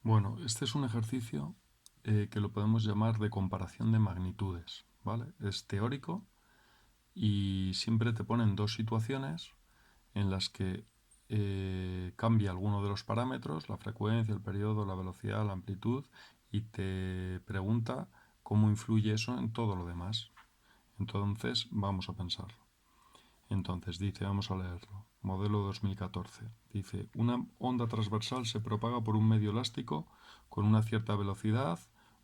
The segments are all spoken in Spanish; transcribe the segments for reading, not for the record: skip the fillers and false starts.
Bueno, este es un ejercicio que lo podemos llamar de comparación de magnitudes, ¿vale? Es teórico y siempre te ponen dos situaciones en las que cambia alguno de los parámetros, la frecuencia, el periodo, la velocidad, la amplitud, y te pregunta cómo influye eso en todo lo demás. Entonces, vamos a pensarlo. Entonces dice, vamos a leerlo. Modelo 2014. Dice, una onda transversal se propaga por un medio elástico con una cierta velocidad,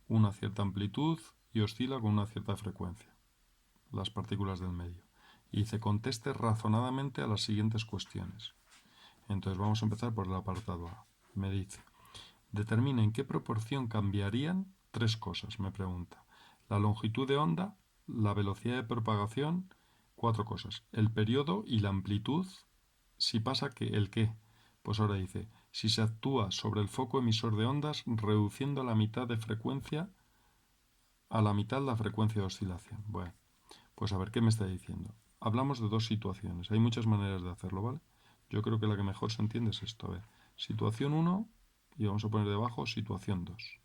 una cierta amplitud y oscila con una cierta frecuencia. Las partículas del medio. Y dice, conteste razonadamente a las siguientes cuestiones. Entonces vamos a empezar por el apartado A. Me dice, determina en qué proporción cambiarían tres cosas, me pregunta. La longitud de onda, la velocidad de propagación, cuatro cosas. El periodo y la amplitud, si pasa que el qué. Pues ahora dice, si se actúa sobre el foco emisor de ondas, reduciendo la mitad de frecuencia a la mitad la frecuencia de oscilación. Bueno, pues a ver, ¿qué me está diciendo? Hablamos de dos situaciones. Hay muchas maneras de hacerlo, ¿vale? Yo creo que la que mejor se entiende es esto. A ver, situación 1 y vamos a poner debajo situación 2.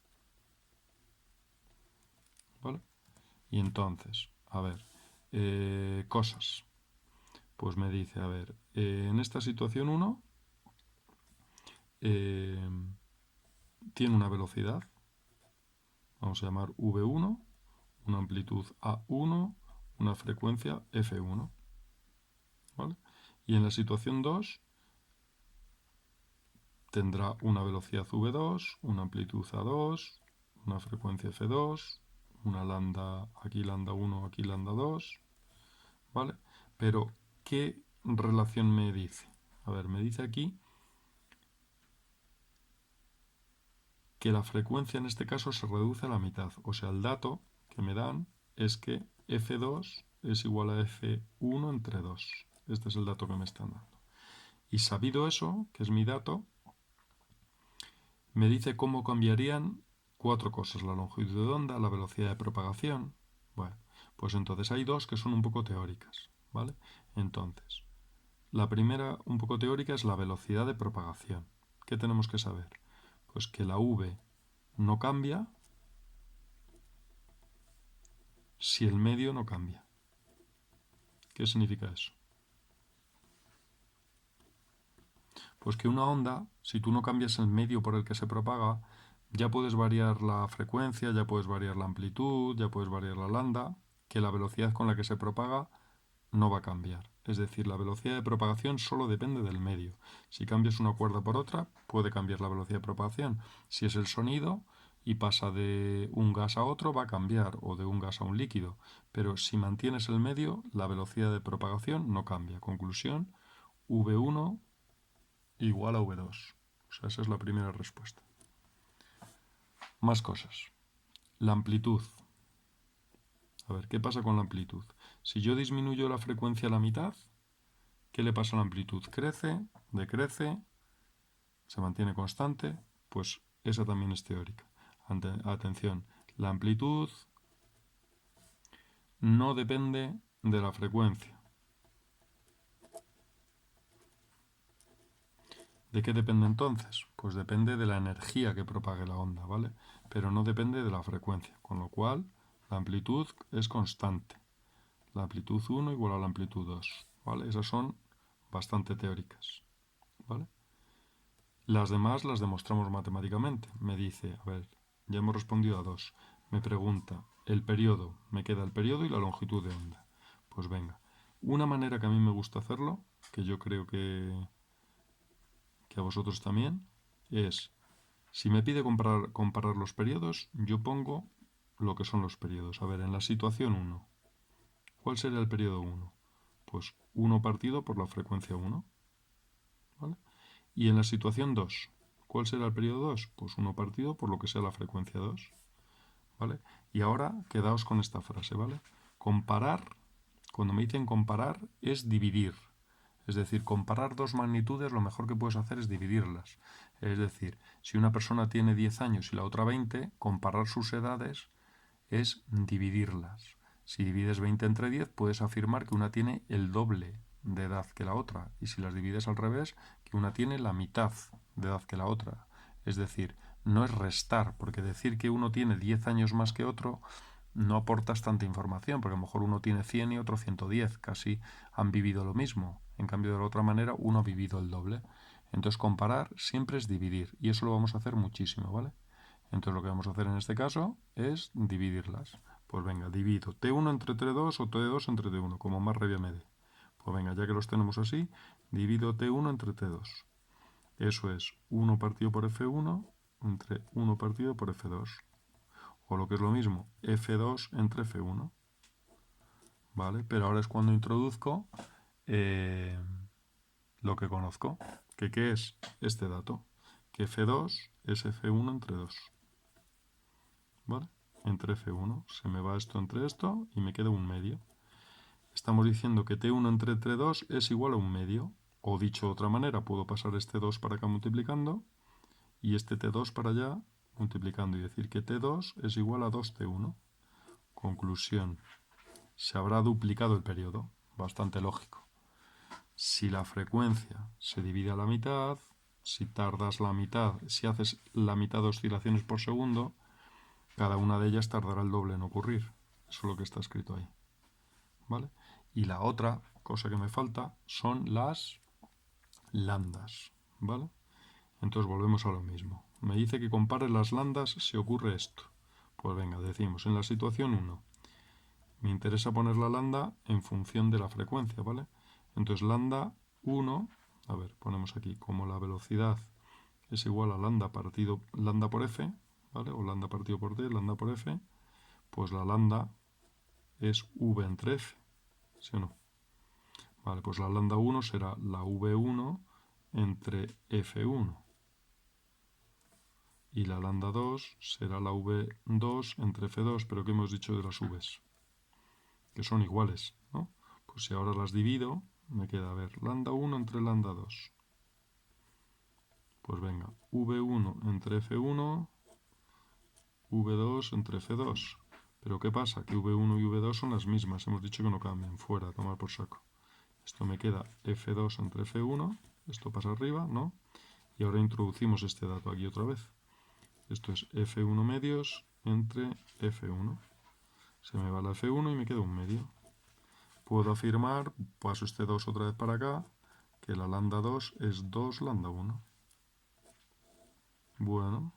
¿Vale? Y entonces, a ver, cosas. Pues me dice, a ver, en esta situación 1 eh, tiene una velocidad, vamos a llamar V1, una amplitud A1, una frecuencia F1. ¿Vale? Y en la situación 2 tendrá una velocidad V2, una amplitud A2, una frecuencia F2, una lambda, aquí lambda 1, aquí lambda 2, ¿vale? Pero, ¿qué relación me dice? A ver, me dice aquí que la frecuencia en este caso se reduce a la mitad. O sea, el dato que me dan es que F2 es igual a F1 entre 2. Este es el dato que me están dando. Y sabido eso, que es mi dato, me dice cómo cambiarían cuatro cosas: la longitud de onda, la velocidad de propagación. Bueno, pues entonces hay dos que son un poco teóricas, ¿vale? Entonces, la primera un poco teórica es la velocidad de propagación. ¿Qué tenemos que saber? Pues que la v no cambia si el medio no cambia. ¿Qué significa eso? Pues que una onda, si tú no cambias el medio por el que se propaga, ya puedes variar la frecuencia, ya puedes variar la amplitud, ya puedes variar la lambda, que la velocidad con la que se propaga no va a cambiar. Es decir, la velocidad de propagación solo depende del medio. Si cambias una cuerda por otra, puede cambiar la velocidad de propagación. Si es el sonido y pasa de un gas a otro, va a cambiar, o de un gas a un líquido. Pero si mantienes el medio, la velocidad de propagación no cambia. Conclusión, V1 igual a V2. O sea, esa es la primera respuesta. Más cosas. La amplitud. A ver, ¿qué pasa con la amplitud? Si yo disminuyo la frecuencia a la mitad, ¿qué le pasa a la amplitud? ¿Crece? ¿Decrece? ¿Se mantiene constante? Pues esa también es teórica. Atención, la amplitud no depende de la frecuencia. ¿De qué depende entonces? Pues depende de la energía que propague la onda, ¿vale? Pero no depende de la frecuencia, con lo cual la amplitud es constante. La amplitud 1 igual a la amplitud 2, ¿vale? Esas son bastante teóricas, ¿vale? Las demás las demostramos matemáticamente. Me dice, a ver, ya hemos respondido a dos. Me pregunta, el periodo, me queda el periodo y la longitud de onda. Pues venga, una manera que a mí me gusta hacerlo, que yo creo que a vosotros también, es, si me pide comparar los periodos, yo pongo lo que son los periodos. A ver, en la situación 1, ¿cuál sería el periodo 1? Pues 1 partido por la frecuencia 1, ¿vale? Y en la situación 2, ¿cuál será el periodo 2? Pues 1 partido por lo que sea la frecuencia 2, ¿vale? Y ahora quedaos con esta frase, ¿vale? Comparar, cuando me dicen comparar, es dividir. Es decir, comparar dos magnitudes, lo mejor que puedes hacer es dividirlas. Es decir, si una persona tiene 10 años y la otra 20, comparar sus edades es dividirlas. Si divides 20 entre 10, puedes afirmar que una tiene el doble de edad que la otra. Y si las divides al revés, que una tiene la mitad de edad que la otra. Es decir, no es restar, porque decir que uno tiene 10 años más que otro no aportas tanta información, porque a lo mejor uno tiene 100 y otro 110, casi han vivido lo mismo. En cambio, de la otra manera, uno ha vivido el doble. Entonces, comparar siempre es dividir, y eso lo vamos a hacer muchísimo, ¿vale? Entonces, lo que vamos a hacer en este caso es dividirlas. Pues venga, divido T1 entre T2 o T2 entre T1, como más rabia me dé. Pues venga, ya que los tenemos así, divido T1 entre T2. Eso es 1 partido por F1 entre 1 partido por F2. O lo que es lo mismo, F2 entre F1. ¿Vale? Pero ahora es cuando introduzco lo que conozco. ¿Que qué es este dato? Que F2 es F1 entre 2. ¿Vale? Entre F1. Se me va esto entre esto y me queda un medio. Estamos diciendo que T1 entre T2 es igual a un medio. O dicho de otra manera, puedo pasar este 2 para acá multiplicando y este T2 para allá multiplicando y decir que T2 es igual a 2T1. Conclusión. Se habrá duplicado el periodo. Bastante lógico. Si la frecuencia se divide a la mitad, si tardas la mitad, si haces la mitad de oscilaciones por segundo, cada una de ellas tardará el doble en ocurrir. Eso es lo que está escrito ahí. ¿Vale? Y la otra cosa que me falta son las lambdas. ¿Vale? Entonces volvemos a lo mismo. Me dice que compare las lambdas si ocurre esto. Pues venga, decimos, en la situación 1, me interesa poner la lambda en función de la frecuencia, ¿vale? Entonces lambda 1, a ver, ponemos aquí, como la velocidad es igual a lambda partido lambda por f, ¿vale? O lambda partido por t, lambda por f, pues la lambda es v entre f, ¿sí o no? Vale, pues la lambda 1 será la v1 entre f1. Y la lambda 2 será la v2 entre f2, pero ¿qué hemos dicho de las v's? Que son iguales, ¿no? Pues si ahora las divido, me queda, a ver, lambda 1 entre lambda 2. Pues venga, v1 entre f1, v2 entre f2. Pero ¿qué pasa? Que v1 y v2 son las mismas. Hemos dicho que no cambian. Fuera, a tomar por saco. Esto me queda f2 entre f1. Esto pasa arriba, ¿no? Y ahora introducimos este dato aquí otra vez. Esto es f1 medios entre f1. Se me va la f1 y me queda un medio. Puedo afirmar, paso este 2 otra vez para acá, que la lambda 2 es 2 lambda 1. Bueno,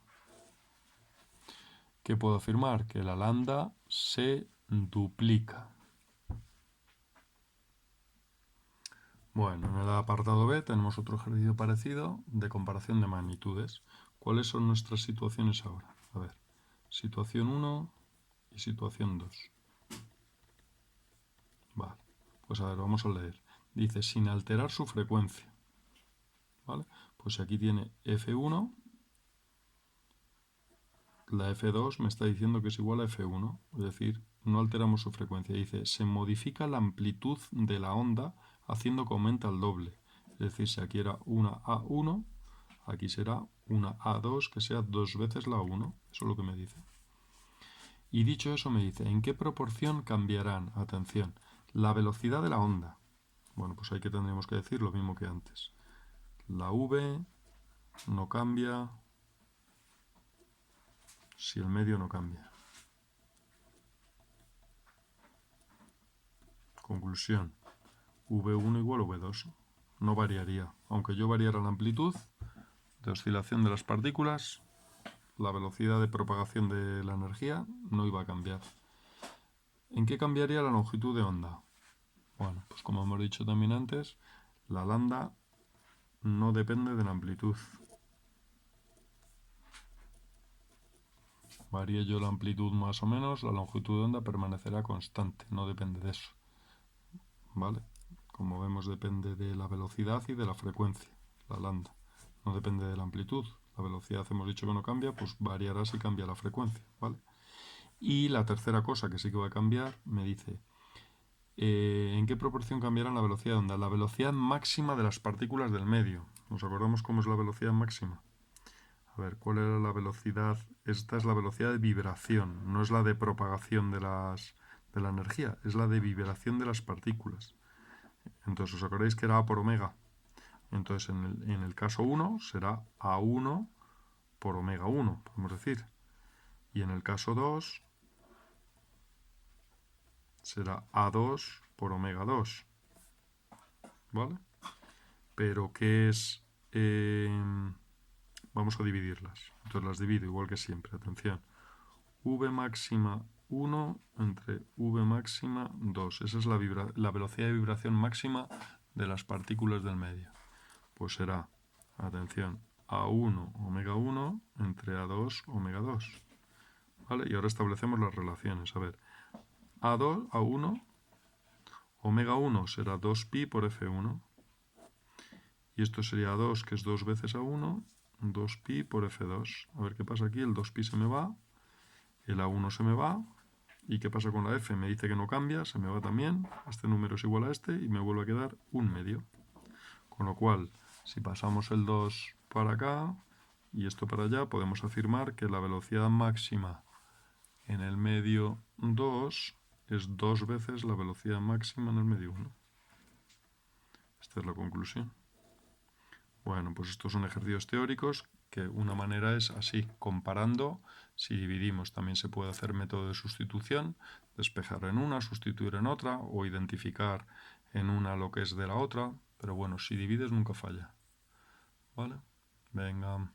¿qué puedo afirmar? Que la lambda se duplica. Bueno, en el apartado B tenemos otro ejercicio parecido de comparación de magnitudes. ¿Cuáles son nuestras situaciones ahora? A ver, situación 1 y situación 2. Vale, pues a ver, vamos a leer. Dice, sin alterar su frecuencia. ¿Vale? Pues aquí tiene F1, la F2 me está diciendo que es igual a F1, es decir, no alteramos su frecuencia. Dice, se modifica la amplitud de la onda haciendo que aumente al doble. Es decir, si aquí era una A1, aquí será una A2 que sea 2 veces la 1. Eso es lo que me dice. Y dicho eso me dice, ¿en qué proporción cambiarán, atención, la velocidad de la onda? Bueno, pues ahí que tendríamos que decir lo mismo que antes. La V no cambia si el medio no cambia. Conclusión. V1 igual a V2. No variaría. Aunque yo variara la amplitud de oscilación de las partículas, la velocidad de propagación de la energía no iba a cambiar. ¿En qué cambiaría la longitud de onda? Bueno, pues como hemos dicho también antes, la lambda no depende de la amplitud. Varíe yo la amplitud más o menos, la longitud de onda permanecerá constante, no depende de eso. ¿Vale? Como vemos, depende de la velocidad y de la frecuencia, la lambda. No depende de la amplitud. La velocidad hemos dicho que no cambia, pues variará si cambia la frecuencia, ¿vale? Y la tercera cosa que sí que va a cambiar, me dice, ¿en qué proporción cambiará la velocidad de onda? La velocidad máxima de las partículas del medio. ¿Nos acordamos cómo es la velocidad máxima? A ver, ¿cuál era la velocidad? Esta es la velocidad de vibración, no es la de propagación de la energía, es la de vibración de las partículas. Entonces, ¿os acordáis que era A por omega? Entonces, en el caso 1 será A1 por omega 1, podemos decir. Y en el caso 2 será A2 por omega 2. ¿Vale? Pero ¿qué es? Vamos a dividirlas. Entonces las divido igual que siempre. Atención. V máxima 1 entre V máxima 2. Esa es la velocidad de vibración máxima de las partículas del medio. Pues será, atención, A1 omega 1 entre A2 omega 2. ¿Vale? Y ahora establecemos las relaciones. A ver, A2, A1, omega 1 será 2pi por F1. Y esto sería 2, que es 2 veces A1, 2pi por F2. A ver qué pasa aquí, el 2pi se me va, el A1 se me va. ¿Y qué pasa con la F? Me dice que no cambia, se me va también. Este número es igual a este y me vuelve a quedar un medio. Con lo cual, si pasamos el 2 para acá y esto para allá, podemos afirmar que la velocidad máxima en el medio 2 es 2 veces la velocidad máxima en el medio 1. Esta es la conclusión. Bueno, pues estos son ejercicios teóricos, que una manera es así, comparando. Si dividimos, también se puede hacer método de sustitución, despejar en una, sustituir en otra, o identificar en una lo que es de la otra. Pero bueno, si divides nunca falla. ¿Vale? Venga.